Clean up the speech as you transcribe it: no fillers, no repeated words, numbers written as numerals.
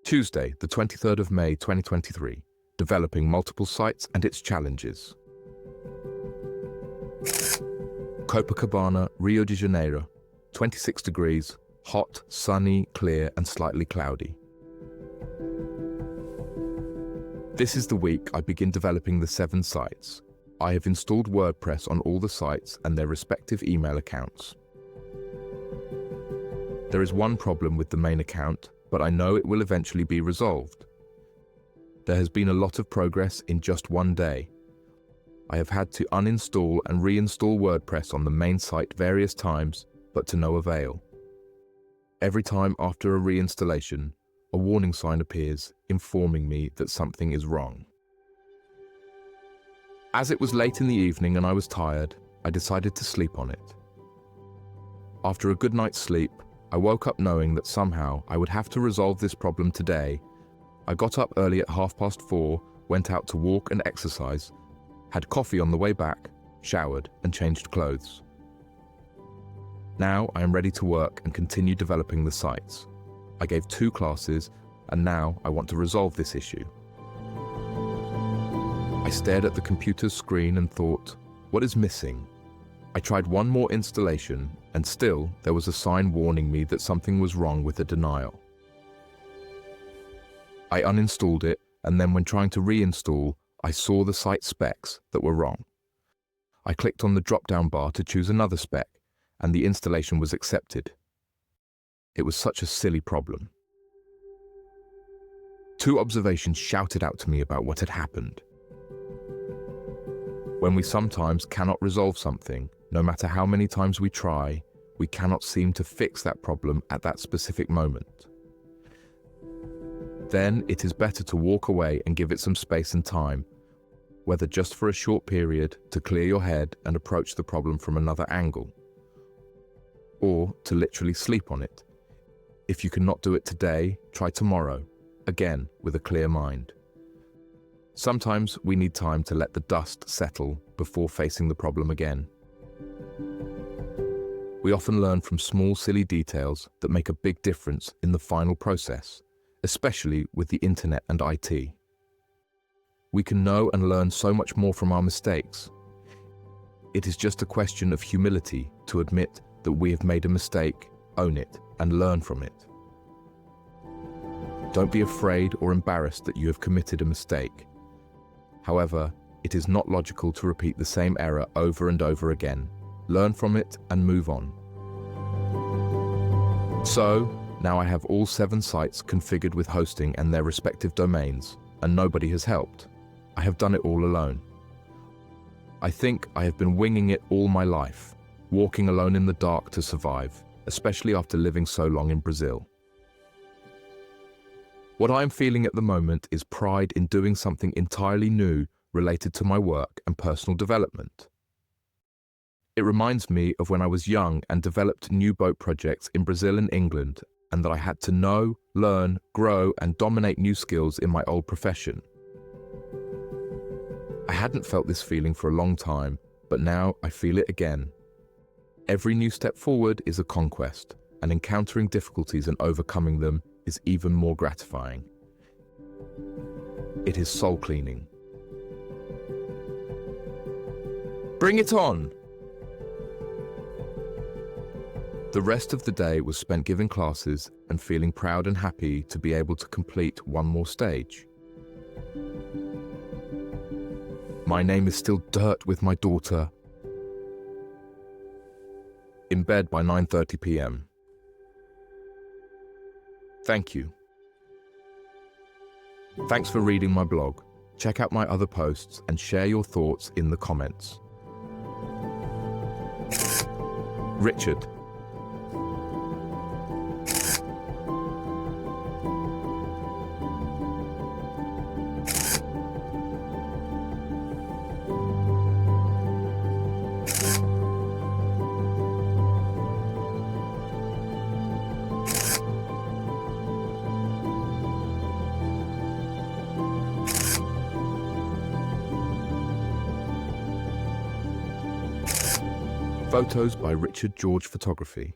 Tuesday, the 23rd of May 2023, developing multiple sites and its challenges. Copacabana, Rio de Janeiro, 26 degrees, hot, sunny, clear, and slightly cloudy. This is the week I begin developing the 7 sites. I have installed WordPress on all the sites and their respective email accounts. There is one problem with the main account, but I know it will eventually be resolved. There has been a lot of progress in just one day. I have had to uninstall and reinstall WordPress on the main site various times, but to no avail. Every time after a reinstallation, a warning sign appears informing me that something is wrong. As it was late in the evening and I was tired, I decided to sleep on it. After a good night's sleep, I woke up knowing that somehow I would have to resolve this problem today. I got up early at 4:30, went out to walk and exercise, had coffee on the way back, showered and changed clothes. Now I am ready to work and continue developing the sites. I gave 2 classes and now I want to resolve this issue. I stared at the computer's screen and thought, what is missing? I tried one more installation and still there was a sign warning me that something was wrong with the denial. I uninstalled it and then when trying to reinstall, I saw the site specs that were wrong. I clicked on the drop-down bar to choose another spec and the installation was accepted. It was such a silly problem. 2 observations shouted out to me about what had happened. When we sometimes cannot resolve something, no matter how many times we try, we cannot seem to fix that problem at that specific moment. Then it is better to walk away and give it some space and time, whether just for a short period to clear your head and approach the problem from another angle, or to literally sleep on it. If you cannot do it today, try tomorrow, again with a clear mind. Sometimes we need time to let the dust settle before facing the problem again. We often learn from small, silly details that make a big difference in the final process, especially with the internet and IT. We can know and learn so much more from our mistakes. It is just a question of humility to admit that we have made a mistake, own it, and learn from it. Don't be afraid or embarrassed that you have committed a mistake. However, it is not logical to repeat the same error over and over again. Learn from it and move on. So, now I have all 7 sites configured with hosting and their respective domains, and nobody has helped. I have done it all alone. I think I have been winging it all my life, walking alone in the dark to survive, especially after living so long in Brazil. What I am feeling at the moment is pride in doing something entirely new related to my work and personal development. It reminds me of when I was young and developed new boat projects in Brazil and England, and that I had to know, learn, grow, and dominate new skills in my old profession. I hadn't felt this feeling for a long time, but now I feel it again. Every new step forward is a conquest, and encountering difficulties and overcoming them is even more gratifying. It is soul cleaning. Bring it on! The rest of the day was spent giving classes and feeling proud and happy to be able to complete one more stage. My name is still dirt with my daughter. In bed by 9:30 p.m. Thank you. Thanks for reading my blog. Check out my other posts and share your thoughts in the comments. Richard. Photos by Richard George Photography.